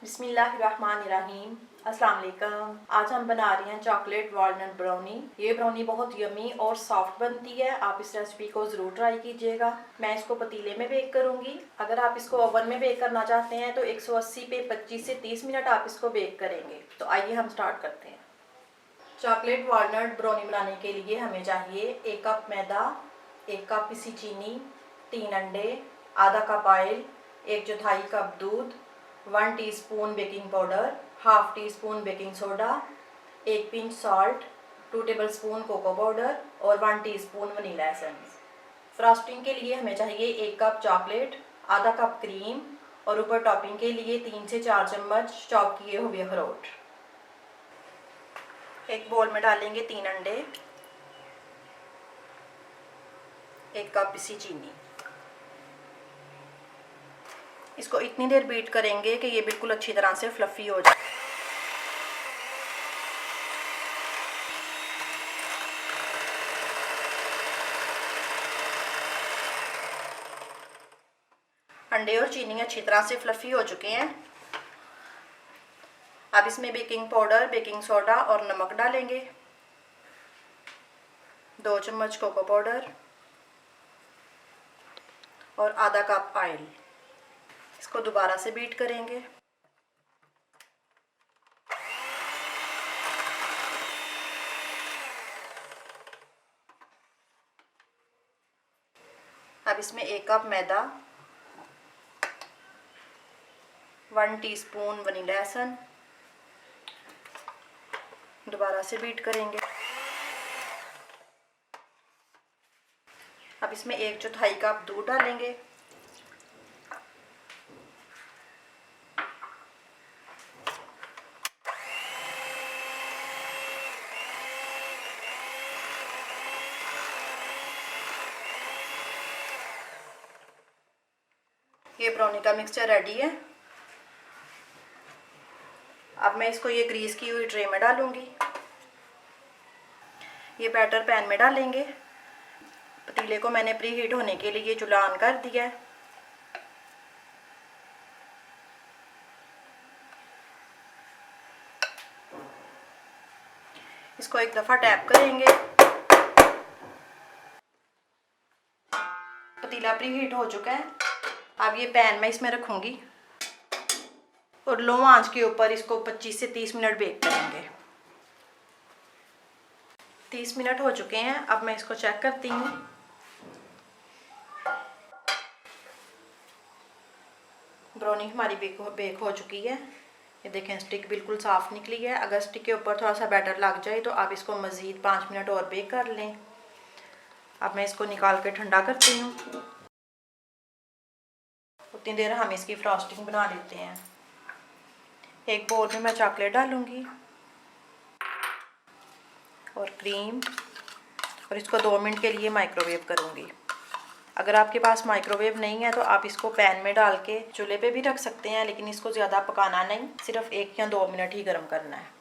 बिस्मिल्लाहिर्रहमानिर्रहीम। अस्सलाम वालेकुम। आज हम बना रहे हैं चॉकलेट वॉलनट ब्राउनी। ये ब्राउनी बहुत यमी और सॉफ्ट बनती है। आप इस रेसिपी को ज़रूर ट्राई कीजिएगा। मैं इसको पतीले में बेक करूंगी। अगर आप इसको ओवन में बेक करना चाहते हैं तो 180 पे 25 से 30 मिनट आप इसको बेक करेंगे। तो आइए हम स्टार्ट करते हैं। चॉकलेट वॉलनट ब्राउनी बनाने के लिए हमें चाहिए 1 कप मैदा, 1 कप पिसी चीनी, 3 अंडे, आधा कप ऑयल, 1/4 कप दूध, 1 teaspoon baking powder, half teaspoon baking soda, 1 pinch salt, 2 tablespoon cocoa powder और 1 टीस्पून वनीला एसेंस। फ्रॉस्टिंग के लिए हमें चाहिए 1 कप चॉकलेट, आधा कप क्रीम और ऊपर टॉपिंग के लिए 3 से 4 चम्मच चॉप किए हुए अखरोट। एक बोल में डालेंगे 3 अंडे, 1 कप पिसी चीनी। इसको इतनी देर बीट करेंगे कि ये बिल्कुल अच्छी तरह से फ्लफ़ी हो जाए। अंडे और चीनी अच्छी तरह से फ्लफ़ी हो चुके हैं। अब इसमें बेकिंग पाउडर, बेकिंग सोडा और नमक डालेंगे, 2 चम्मच कोको पाउडर और आधा कप ऑयल। इसको दोबारा से बीट करेंगे। अब इसमें 1 कप मैदा, 1 टीस्पून वनीला एसेंस, दोबारा से बीट करेंगे। अब इसमें 1/4 कप दूध डालेंगे, ये ब्राउनी का मिक्सचर रेडी है। अब मैं इसको ये ग्रीस की हुई ट्रे में डालूंगी। ये बैटर पैन में डालेंगे। पतीले को मैंने प्री हीट होने के लिए चूल्हा ऑन कर दिया है। इसको एक दफ़ा टैप करेंगे। पतीला प्री हीट हो चुका है। अब ये पैन मैं इसमें रखूँगी और लो आंच के ऊपर इसको 25 से 30 मिनट बेक करेंगे। 30 मिनट हो चुके हैं। अब मैं इसको चेक करती हूँ। ब्राउनी हमारी बेक हो चुकी है। ये देखें, स्टिक बिल्कुल साफ़ निकली है। अगर स्टिक के ऊपर थोड़ा सा बैटर लग जाए तो आप इसको मज़ीद 5 मिनट और बेक कर लें। अब मैं इसको निकाल के ठंडा करती हूँ। उतनी देर हम इसकी फ्रॉस्टिंग बना लेते हैं। एक बोल में मैं चॉकलेट डालूँगी और क्रीम और इसको 2 मिनट के लिए माइक्रोवेव करूँगी। अगर आपके पास माइक्रोवेव नहीं है तो आप इसको पैन में डाल के चूल्हे पे भी रख सकते हैं, लेकिन इसको ज़्यादा पकाना नहीं, सिर्फ 1 या 2 मिनट ही गर्म करना है।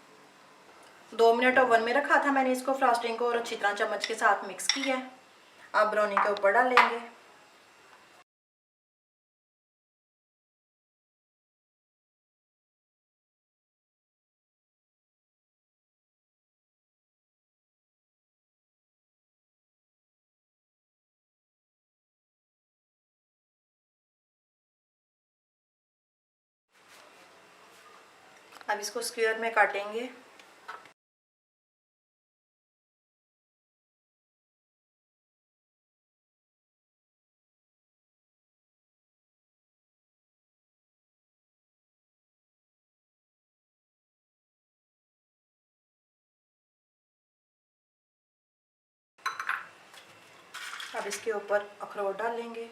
2 मिनट ओवन में रखा था मैंने इसको फ्रॉस्टिंग को और अच्छी तरह चम्मच के साथ मिक्स किया है। अब ब्राउनी के ऊपर डालेंगे। अब इसको स्क्वायर में काटेंगे। अब इसके ऊपर अखरोट डालेंगे।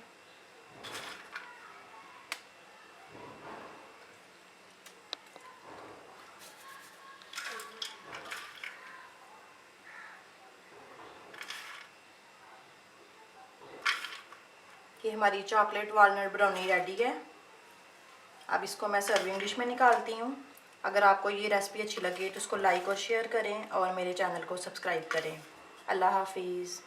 ये हमारी चॉकलेट वॉलनट ब्राउनी रेडी है। अब इसको मैं सर्विंग डिश में निकालती हूँ। अगर आपको ये रेसिपी अच्छी लगे तो इसको लाइक और शेयर करें और मेरे चैनल को सब्सक्राइब करें। अल्लाह हाफिज़।